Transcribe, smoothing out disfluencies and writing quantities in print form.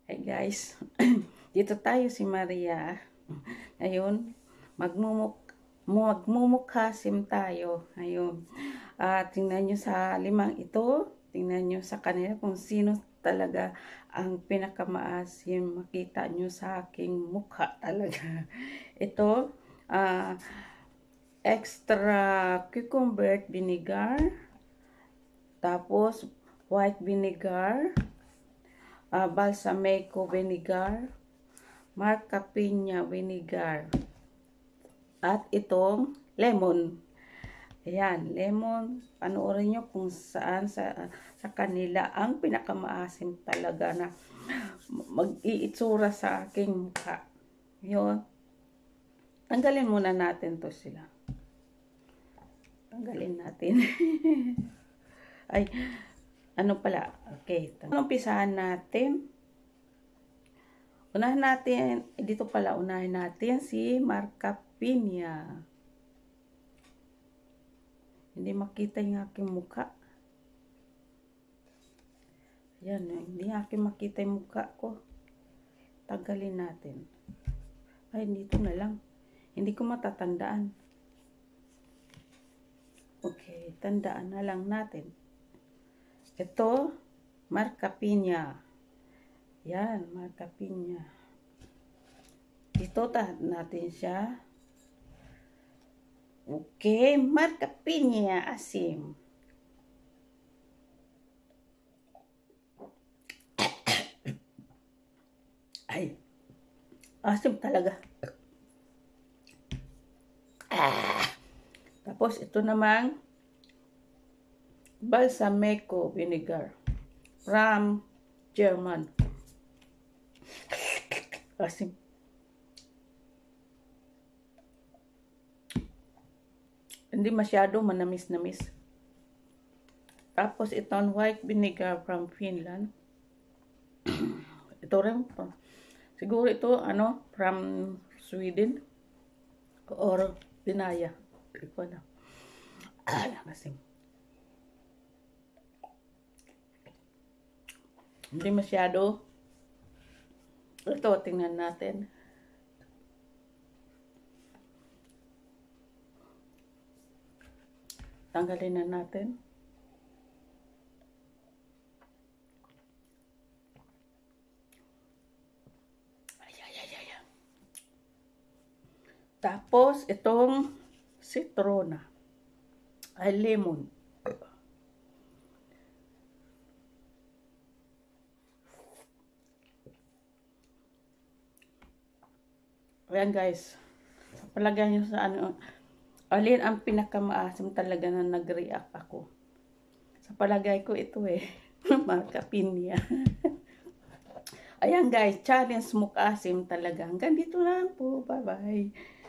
Hi guys, dito tayo si Maria. Ngayon, magmumukhasim tayo. Ngayon, tingnan nyo sa limang ito, tingnan nyo sa kanila kung sino talaga ang pinakamaasim. Makita nyo sa aking mukha talaga. Ito, extra cucumber vinegar, tapos white vinegar, balsamico vinegar, Marca Piña vinegar, at itong lemon. Ayan, lemon. Panoorin nyo kung saan sa kanila ang pinakamaasim talaga na mag-iitsura sa aking mukha. Yun. Tanggalin muna natin to sila. Tanggalin natin. Ay, ano pala? Okay. Umpisahan natin. Unahin natin, dito pala, unahin natin si Marca Piña. Hindi makita yung aking mukha. Ayan, hindi aking makita yung mukha ko. Tagalin natin. Ay, dito na lang. Hindi ko matatandaan. Okay, tandaan na lang natin. Ito, Marca Piña. Yan, Marca Piña. Dito natin siya. Okay, Marca Piña asim. Ay, asim talaga. Tapos ito namang balsamico vinegar from German. Asim. Hindi masyado manamis-namis. Tapos itong white vinegar from Finland. Ito rin, siguro ito, from Sweden or Binaya. Ito na. Asim. Hindi masyado. Ito, tingnan natin. Tanggalin na natin. Tapos, itong citrona. Ay, lemon. Ayan guys. Palagay nyo sa alin ang pinakamaasim talaga na nag-react ako. Sa palagay ko ito Marca Piña. Ayan guys, challenge mukhasim talaga. Hanggang dito lang po. Bye-bye.